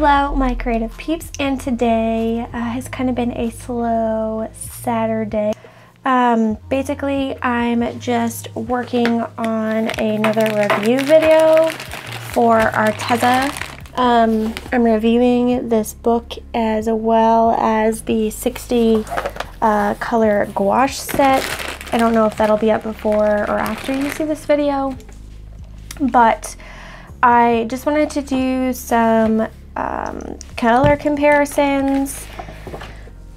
Hello my creative peeps, and today has kind of been a slow Saturday. Basically I'm just working on another review video for Arteza. I'm reviewing this book as well as the 60 color gouache set. I don't know if that'll be up before or after you see this video, but I just wanted to do some color comparisons,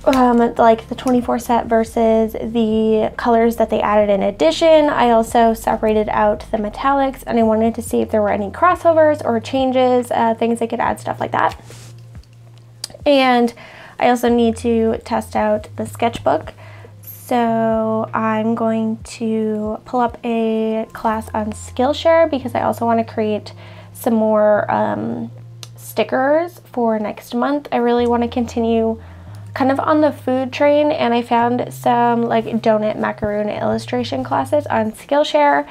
like the 24 set versus the colors that they added in addition. I also separated out the metallics, and I wanted to see if there were any crossovers or changes, things I could add, stuff like that. And I also need to test out the sketchbook. So I'm going to pull up a class on Skillshare because I also want to create some more stickers for next month. I really want to continue kind of on the food train, and I found some like donut macaroon illustration classes on Skillshare,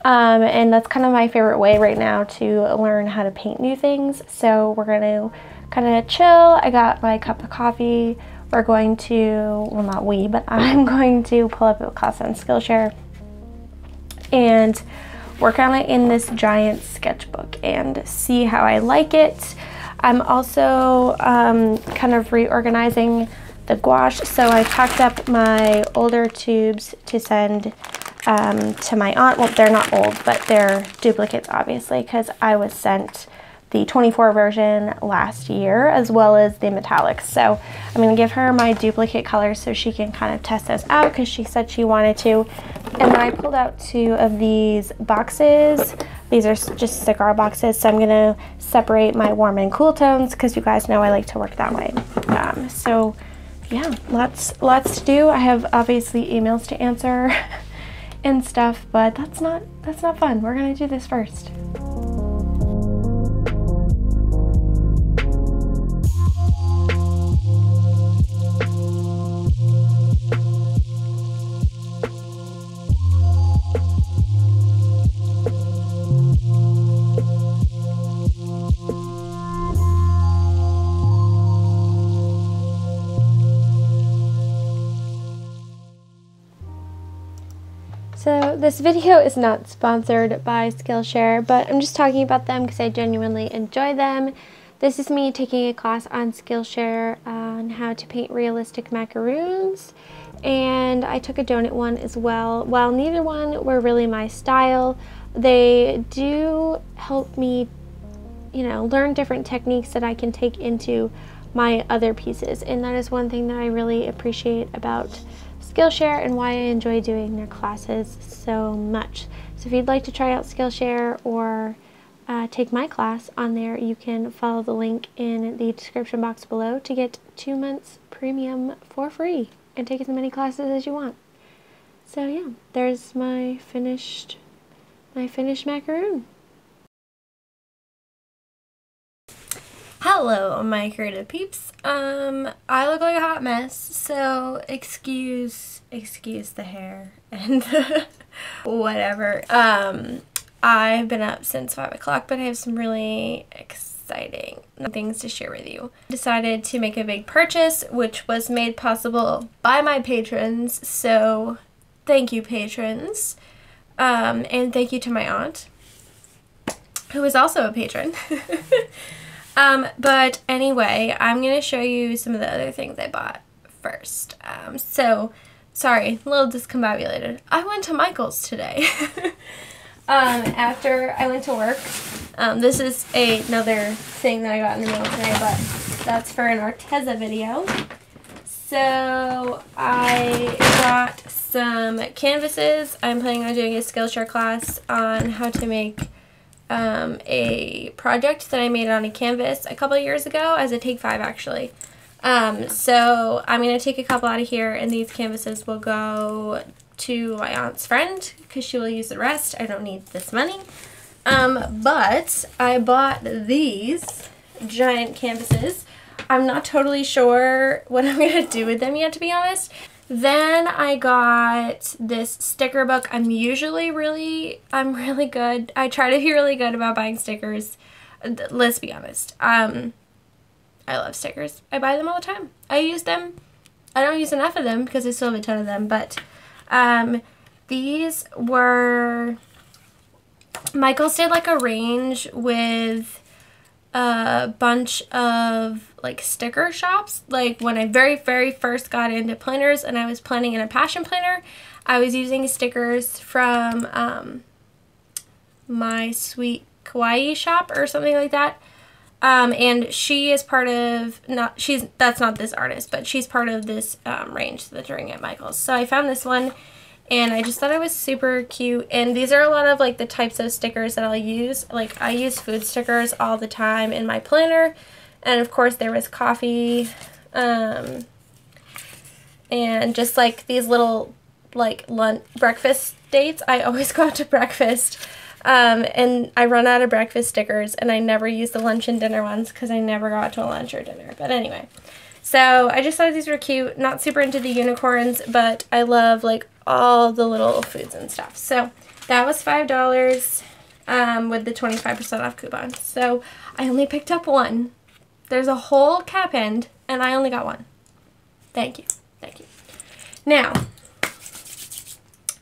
and that's kind of my favorite way right now to learn how to paint new things. So we're going to kind of chill. I got my cup of coffee. We're going to, well, not we, but I'm going to pull up a class on Skillshare and work on it in this giant sketchbook and see how I like it. I'm also kind of reorganizing the gouache, so I packed up my older tubes to send to my aunt. Well, they're not old, but they're duplicates, obviously, because I was sent the 24 version last year as well as the metallics. So I'm going to give her my duplicate colors so she can kind of test those out because she said she wanted to. And then I pulled out 2 of these boxes. These are just cigar boxes, so I'm going to separate my warm and cool tones because you guys know I like to work that way. So yeah, lots to do. I have obviously emails to answer and stuff, but that's not fun. We're going to do this first. So this video is not sponsored by Skillshare, but I'm just talking about them because I genuinely enjoy them. This is me taking a class on Skillshare on how to paint realistic macaroons, and I took a donut one as well. While neither one were really my style, they do help me, learn different techniques that I can take into my other pieces, and that is one thing that I really appreciate about Skillshare and why I enjoy doing their classes so much. So if you'd like to try out Skillshare or take my class on there, you can follow the link in the description box below to get 2 months premium for free and take as many classes as you want. So yeah, there's my finished macaroon. Hello my creative peeps. I look like a hot mess, so excuse the hair and whatever. I've been up since 5 o'clock, but I have some really exciting things to share with you. I decided to make a big purchase, which was made possible by my patrons, so thank you, patrons. And thank you to my aunt, who is also a patron. But anyway, I'm going to show you some of the other things I bought first. So, sorry, a little discombobulated. I went to Michael's today. After I went to work. This is another thing that I got in the mail today, but that's for an Arteza video. So, I got some canvases. I'm planning on doing a Skillshare class on how to make a project that I made on a canvas a couple of years ago as a take 5 actually. So I'm going to take a couple out of here, and these canvases will go to my aunt's friend because she will use the rest. I don't need this money. But I bought these giant canvases. I'm not totally sure what I'm going to do with them yet, to be honest. Then I got this sticker book. I'm really good. I try to be really good about buying stickers. Let's be honest. I love stickers. I buy them all the time. I use them. I don't use enough of them because I still have a ton of them, but these were, Michaels did like a range with a bunch of like sticker shops. Like when I very first got into planners and I was planning in a passion planner, I was using stickers from My Sweet Kawaii shop or something like that. And she is part of, that's not this artist, but she's part of this range that's during at Michaels. So I found this one and I just thought it was super cute. And these are a lot of like the types of stickers that I'll use. Like I use food stickers all the time in my planner. And of course there was coffee, and just like these little like breakfast dates. I always go out to breakfast. And I run out of breakfast stickers, and I never use the lunch and dinner ones because I never go out to a lunch or dinner. But anyway, so I just thought these were cute. Not super into the unicorns, but I love like all the little foods and stuff. So that was $5 with the 25% off coupon. So I only picked up one. There's a whole cap end, and I only got one. Thank you. Thank you. Now,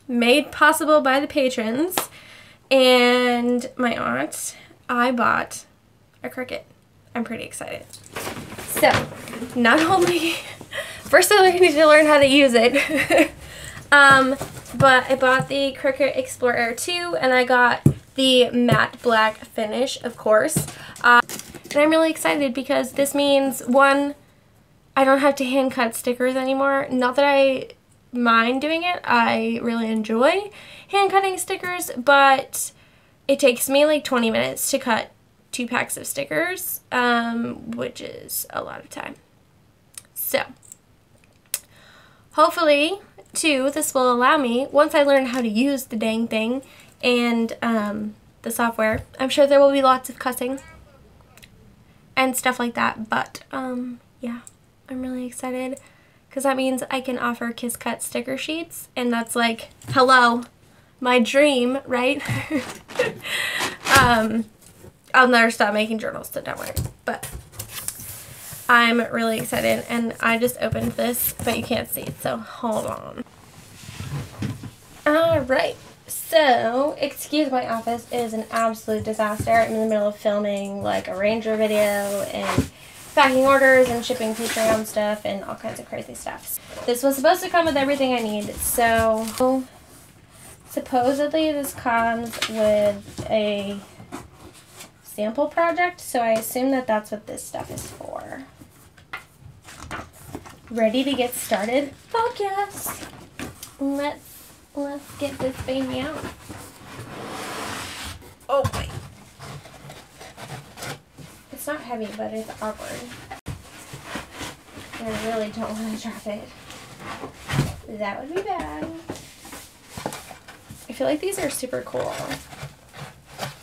made possible by the patrons and my aunt, I bought a Cricut. I'm pretty excited. So, not only, first I need to learn how to use it, but I bought the Cricut Explore Air 2, and I got the matte black finish, of course. And I'm really excited because this means, one, I don't have to hand cut stickers anymore. Not that I mind doing it. I really enjoy hand cutting stickers, but it takes me like 20 minutes to cut 2 packs of stickers, which is a lot of time. So hopefully too this will allow me, once I learn how to use the dang thing and the software, I'm sure there will be lots of cussing and stuff like that, but yeah, I'm really excited because that means I can offer Kiss Cut sticker sheets, and that's like, hello, my dream, right? I'll never stop making journals, so don't worry. But I'm really excited, and I just opened this, but you can't see it, so hold on. Alright, so, excuse my office, it is an absolute disaster. I'm in the middle of filming like a Ranger video and packing orders and shipping Patreon stuff and all kinds of crazy stuff. This was supposed to come with everything I need, so supposedly this comes with a sample project, so I assume that that's what this stuff is for. Ready to get started? Fuck yes! Let's get this baby out. Oh boy. It's not heavy, but it's awkward. And I really don't want to drop it. That would be bad. I feel like these are super cool.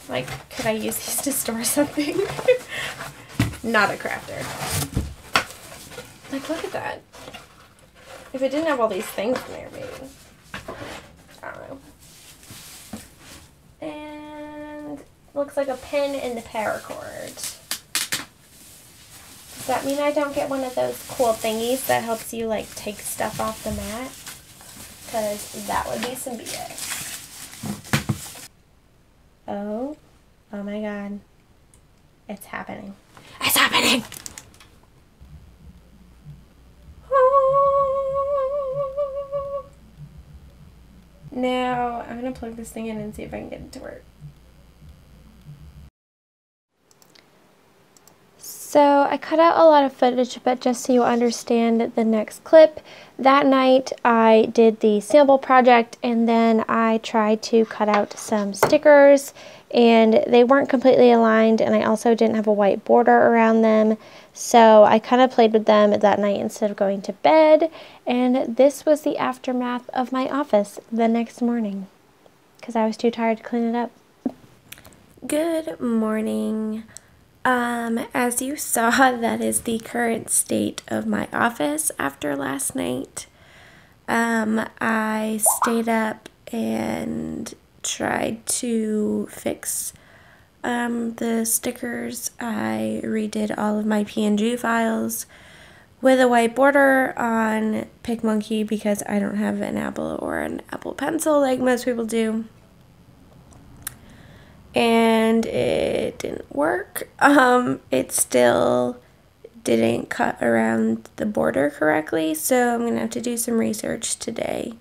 Like, could I use these to store something? Not a crafter. Like, look at that. If it didn't have all these things in there, maybe. I don't know. And looks like a pen and the power cord. Does that mean I don't get one of those cool thingies that helps you, like, take stuff off the mat? Because that would be some BS. Oh my god. It's happening. It's happening! Now, I'm going to plug this thing in and see if I can get it to work. So, I cut out a lot of footage, but just so you understand the next clip, that night I did the sample project, and then I tried to cut out some stickers, and they weren't completely aligned, and I also didn't have a white border around them, so I kind of played with them that night instead of going to bed, and this was the aftermath of my office the next morning, because I was too tired to clean it up. Good morning. As you saw, that is the current state of my office after last night. I stayed up and tried to fix The stickers, I redid all of my PNG files with a white border on PicMonkey because I don't have an Apple or an Apple Pencil like most people do. And it didn't work. It still didn't cut around the border correctly, so I'm gonna have to do some research today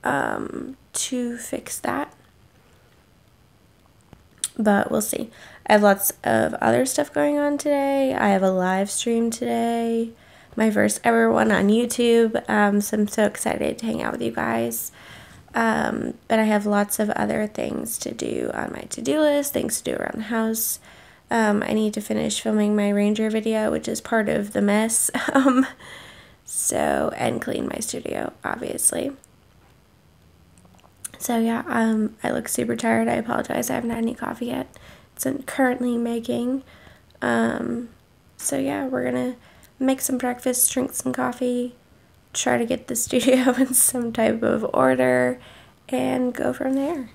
to fix that. But we'll see. I have lots of other stuff going on today. I have a live stream today, my first ever one on YouTube, so I'm so excited to hang out with you guys. But I have lots of other things to do on my to-do list, things to do around the house. I need to finish filming my ranger video, which is part of the mess, and clean my studio, obviously. So yeah, I look super tired. I apologize, I haven't had any coffee yet. It's currently making. So yeah, we're gonna make some breakfast, drink some coffee, try to get the studio in some type of order, and go from there.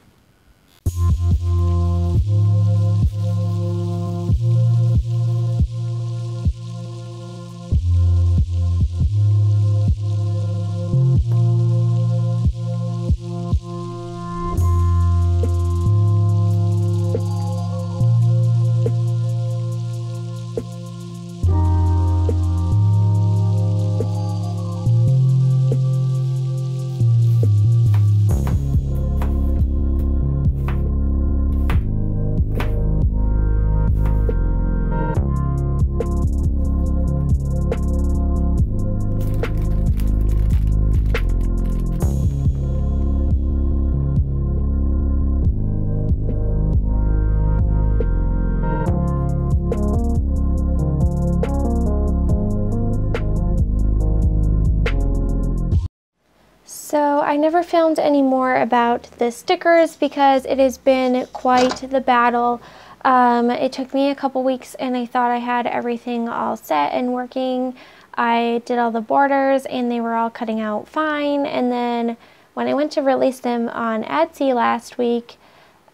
So I never filmed any more about the stickers because it has been quite the battle. It took me a couple weeks and I thought I had everything all set and working. I did all the borders and they were all cutting out fine, and then when I went to release them on Etsy last week,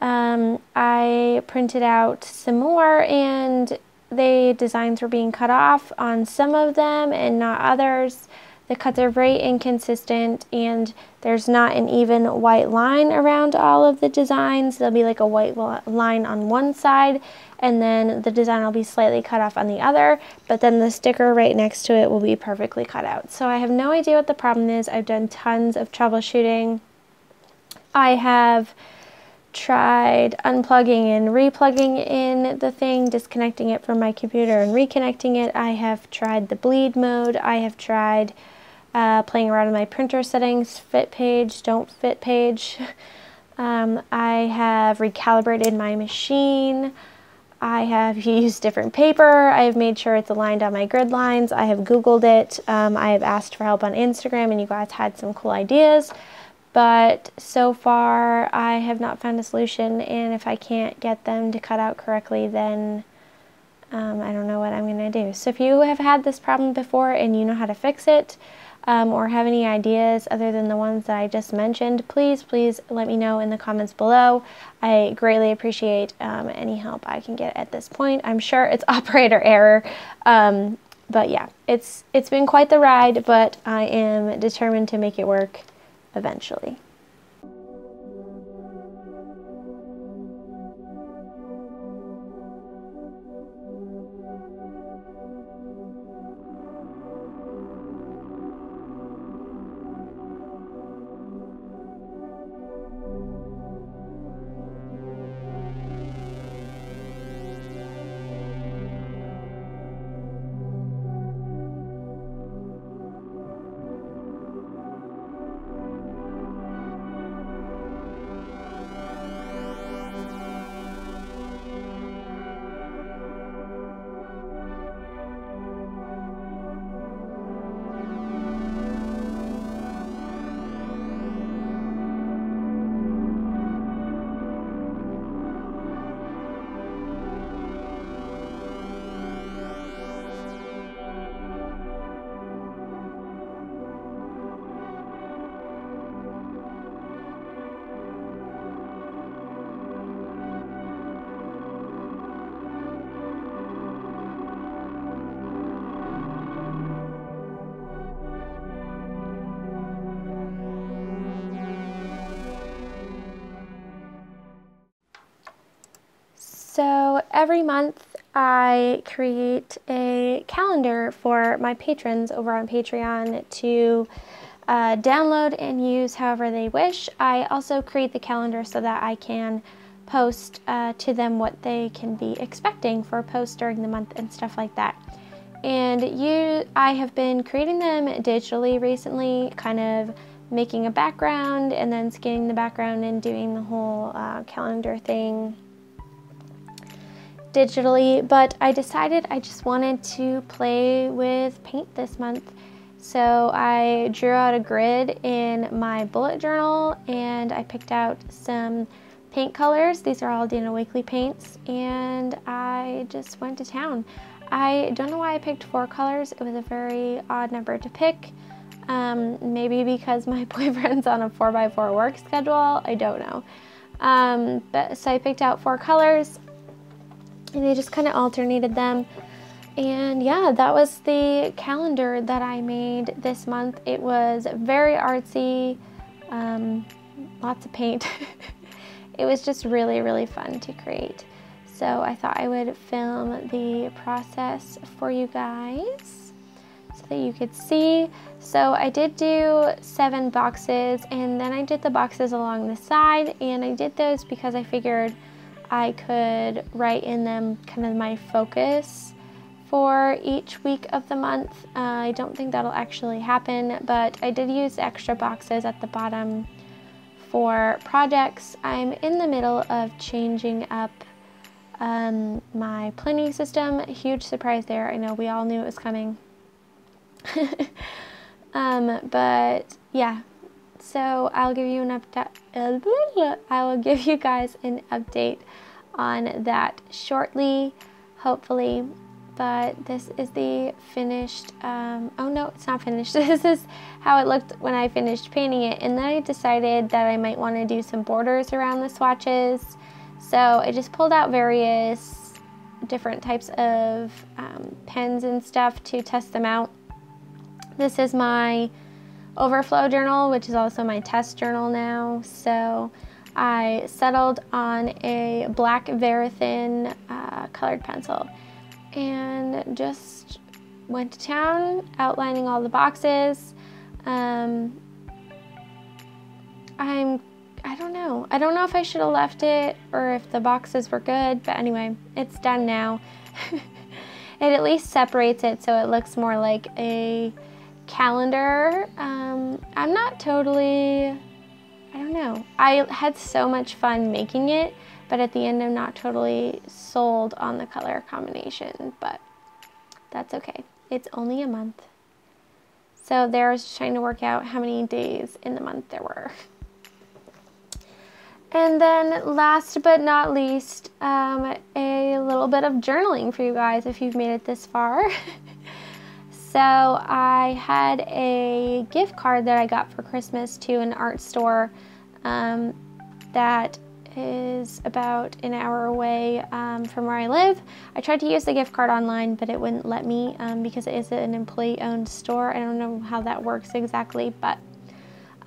I printed out some more and the designs were being cut off on some of them and not others. The cuts are very inconsistent and there's not an even white line around all of the designs. There'll be like a white line on one side and then the design will be slightly cut off on the other, but then the sticker right next to it will be perfectly cut out. So I have no idea what the problem is. I've done tons of troubleshooting. I have tried unplugging and replugging in the thing, disconnecting it from my computer and reconnecting it. I have tried the bleed mode. I have tried playing around with my printer settings, fit page, don't fit page. I have recalibrated my machine. I have used different paper. I have made sure it's aligned on my grid lines. I have Googled it. I have asked for help on Instagram and you guys had some cool ideas. But so far I have not found a solution, and if I can't get them to cut out correctly, then I don't know what I'm going to do. So if you have had this problem before and you know how to fix it, or have any ideas other than the ones that I just mentioned, please let me know in the comments below. I greatly appreciate any help I can get at this point. I'm sure it's operator error, but yeah, it's been quite the ride, but I am determined to make it work eventually. every month I create a calendar for my patrons over on Patreon to download and use however they wish. I also create the calendar so that I can post to them what they can be expecting for a post during the month and stuff like that. And I have been creating them digitally recently, kind of making a background and then scanning the background and doing the whole calendar thing digitally. But I decided I just wanted to play with paint this month. So I drew out a grid in my bullet journal and I picked out some paint colors. These are all Dana Wakley paints, and I just went to town. I don't know why I picked 4 colors. It was a very odd number to pick. Maybe because my boyfriend's on a 4x4 work schedule. I don't know. So I picked out 4 colors and I just kind of alternated them. And yeah, that was the calendar that I made this month. It was very artsy, lots of paint. It was just really, really fun to create. So I thought I would film the process for you guys so that you could see. So I did do 7 boxes, and then I did the boxes along the side, and I did those because I figured I could write in them kind of my focus for each week of the month. I don't think that'll actually happen, but I did use extra boxes at the bottom for projects. I'm in the middle of changing up my planning system. Huge surprise there. I know we all knew it was coming. But yeah, so I'll give you an update. I will give you guys an update on that shortly, hopefully. But this is the finished, oh no, it's not finished. This is how it looked when I finished painting it. And then I decided that I might want to do some borders around the swatches. So I just pulled out various different types of pens and stuff to test them out. This is my overflow journal, which is also my test journal now. So I settled on a black Verithin colored pencil and just went to town outlining all the boxes. I don't know if I should have left it or if the boxes were good, but anyway, it's done now. It at least separates it so it looks more like a calendar. I'm not totally, I don't know. I had so much fun making it, but at the end I'm not totally sold on the color combination, but that's okay. It's only a month. So there I was just trying to work out how many days in the month there were. And then last but not least, a little bit of journaling for you guys if you've made it this far. So I had a gift card that I got for Christmas to an art store that is about an hour away from where I live. I tried to use the gift card online, but it wouldn't let me because it is an employee-owned store. I don't know how that works exactly, but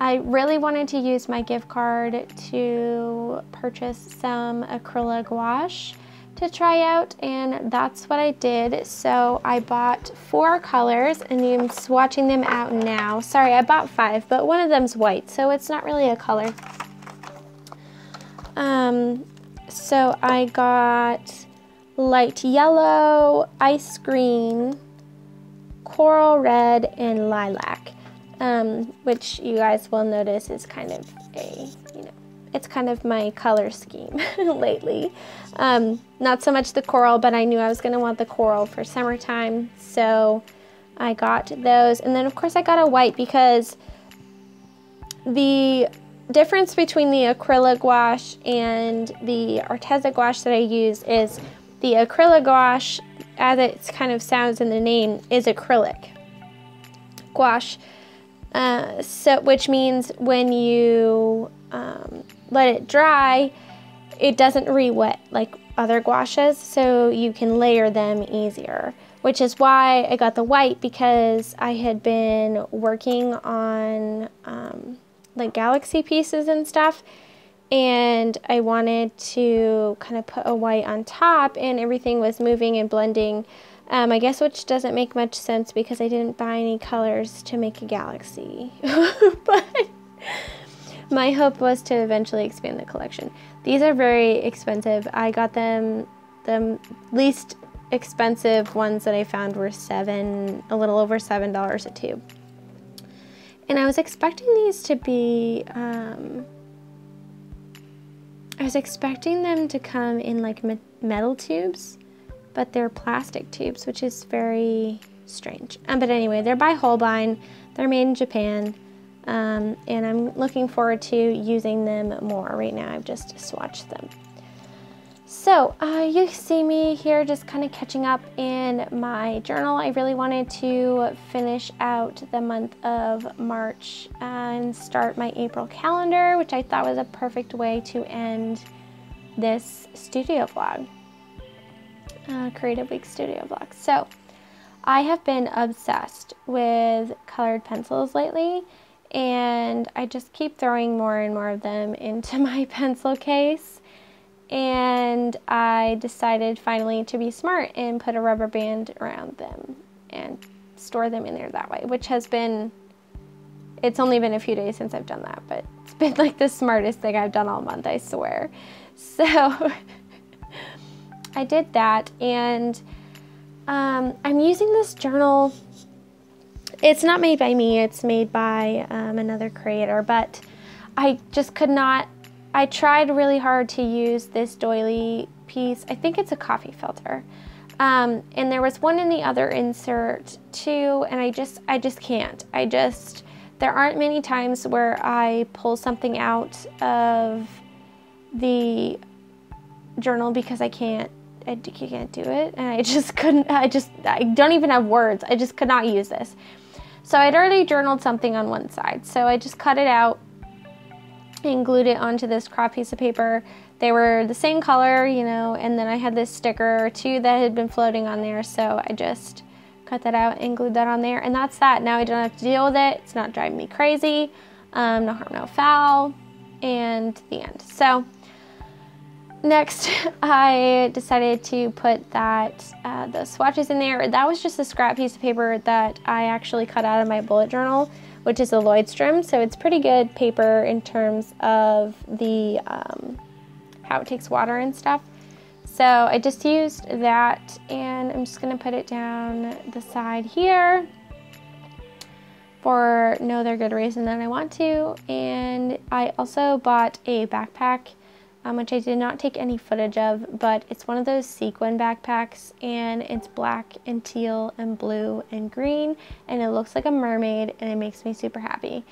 I really wanted to use my gift card to purchase some acrylic gouache to try out, and that's what I did. So I bought 4 colors, and I'm swatching them out now. Sorry, I bought 5, but one of them's white, so it's not really a color. So I got light yellow, ice green, coral red, and lilac, which you guys will notice is kind of a, it's kind of my color scheme lately. Not so much the coral, but I knew I was going to want the coral for summertime, so I got those. And then of course I got a white because the difference between the acrylic gouache and the Arteza gouache that I use is the acrylic gouache, as it kind of sounds in the name, is acrylic gouache. Which means when you let it dry, it doesn't re-wet like other gouaches, so you can layer them easier, which is why I got the white, because I had been working on like galaxy pieces and stuff, and I wanted to kind of put a white on top, and everything was moving and blending, I guess, which doesn't make much sense because I didn't buy any colors to make a galaxy. But my hope was to eventually expand the collection. These are very expensive. I got them, the least expensive ones that I found were a little over $7 a tube. And I was expecting these to be, I was expecting them to come in like metal tubes, but they're plastic tubes, which is very strange. But anyway, they're by Holbein. They're made in Japan, and I'm looking forward to using them more. Right now, I've just swatched them. So you see me here just kind of catching up in my journal. I really wanted to finish out the month of March and start my April calendar, which I thought was a perfect way to end this studio vlog. Creative Week studio vlog. So I have been obsessed with colored pencils lately, and I just keep throwing more and more of them into my pencil case, and I decided finally to be smart and put a rubber band around them and store them in there that way, which has been, it's only been a few days since I've done that, but it's been like the smartest thing I've done all month, I swear. So I did that, and I'm using this journal. It's not made by me, it's made by another creator, but I just could not, I tried really hard to use this doily piece. I think it's a coffee filter. And there was one in the other insert too, and I just can't. There aren't many times where I pull something out of the journal because I can't do it, and I just couldn't, I don't even have words. I just could not use this. So I'd already journaled something on one side, so I just cut it out and glued it onto this crop piece of paper. They were the same color, you know, and then I had this sticker or two that had been floating on there, so I just cut that out and glued that on there, and that's that. Now I don't have to deal with it. It's not driving me crazy. No harm, no foul, and the end. So next, I decided to put the swatches in there. That was just a scrap piece of paper that I actually cut out of my bullet journal, which is a Lloydstrom, so it's pretty good paper in terms of the how it takes water and stuff. So I just used that, and I'm just gonna put it down the side here for no other good reason than I want to. And I also bought a backpack, which I did not take any footage of, but it's one of those sequin backpacks, and it's black and teal and blue and green, and it looks like a mermaid, and it makes me super happy.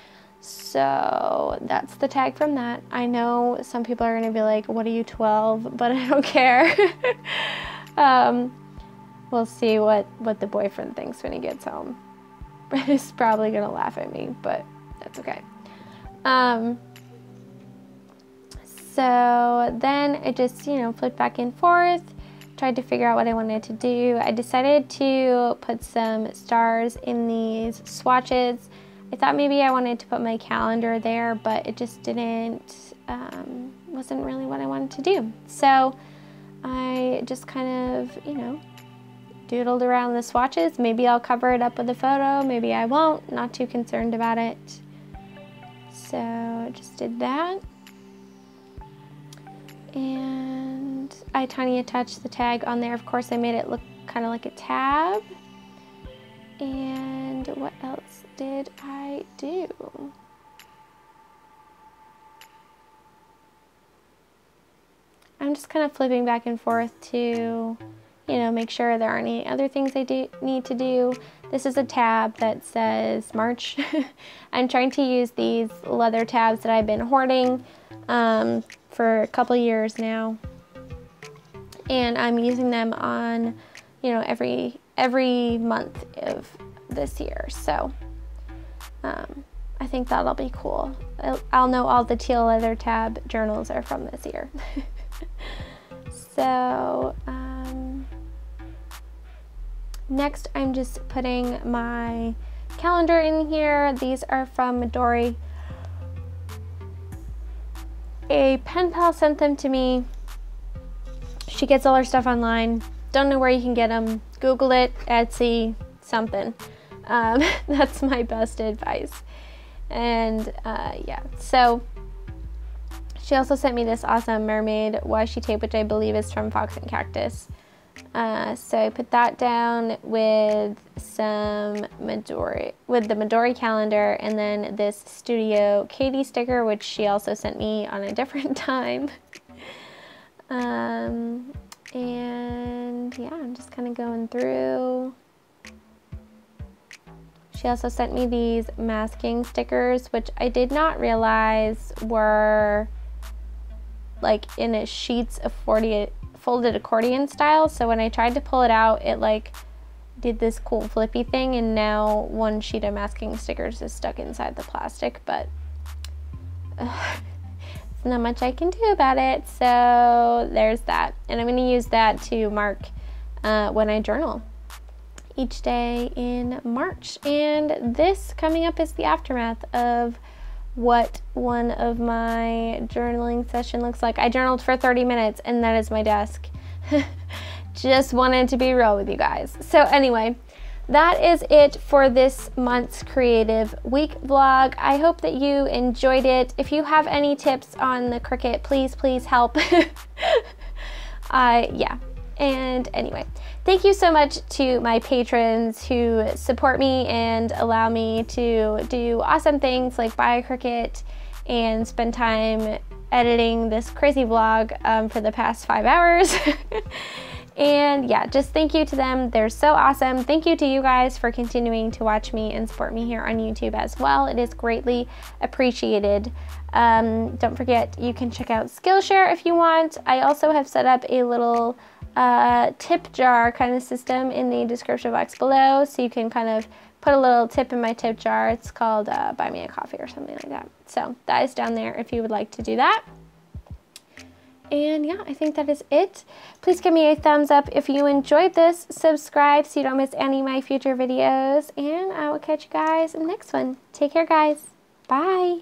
So that's the tag from that. I know some people are gonna be like, what are you, 12? But I don't care. We'll see what the boyfriend thinks when he gets home. He's probably gonna laugh at me, but that's okay. So then I just, you know, flipped back and forth, tried to figure out what I wanted to do. I decided to put some stars in these swatches. I thought maybe I wanted to put my calendar there, but it just wasn't really what I wanted to do. So I just kind of, you know, doodled around the swatches. Maybe I'll cover it up with a photo, maybe I won't, not too concerned about it. So I just did that. And I tiny attached the tag on there. Of course, I made it look kind of like a tab. And what else did I do? I'm just kind of flipping back and forth to, you know, make sure there aren't any other things I need to do. This is a tab that says March. I'm trying to use these leather tabs that I've been hoarding for a couple years now, and I'm using them on, you know, every month of this year. So I think that'll be cool. I'll know all the teal leather tab journals are from this year. So next I'm just putting my calendar in here. These are from Midori. a pen pal sent them to me. She gets all her stuff online. Don't know where you can get them. Google it, Etsy, something. That's my best advice. And yeah, so she also sent me this awesome mermaid washi tape, which I believe is from Fox and Cactus. So I put that down with some Midori, with the Midori calendar, and then this Studio Katie sticker, which she also sent me on a different time. And yeah, I'm just kind of going through. She also sent me these masking stickers, which I did not realize were like in a sheets of 40 folded accordion style. So when I tried to pull it out, it like did this cool flippy thing, and now one sheet of masking stickers is stuck inside the plastic, but there's not much I can do about it. So there's that, and I'm going to use that to mark when I journal each day in March. And this coming up is the aftermath of what one of my journaling session looks like. I journaled for 30 minutes, and that is my desk. Just wanted to be real with you guys. So anyway, that is it for this month's Creative Week vlog. I hope that you enjoyed it. If you have any tips on the Cricut, please help. Yeah. And anyway, thank you so much to my patrons who support me and allow me to do awesome things like buy a Cricut and spend time editing this crazy vlog for the past 5 hours. And yeah, just thank you to them. They're so awesome. Thank you to you guys for continuing to watch me and support me here on YouTube as well. It is greatly appreciated. Don't forget, you can check out Skillshare if you want. I also have set up a little tip jar kind of system in the description box below, so you can kind of put a little tip in my tip jar. It's called Buy Me a Coffee or something like that. So that is down there if you would like to do that. And yeah, I think that is it. Please give me a thumbs up if you enjoyed this. Subscribe so you don't miss any of my future videos. And I will catch you guys in the next one. Take care, guys. Bye.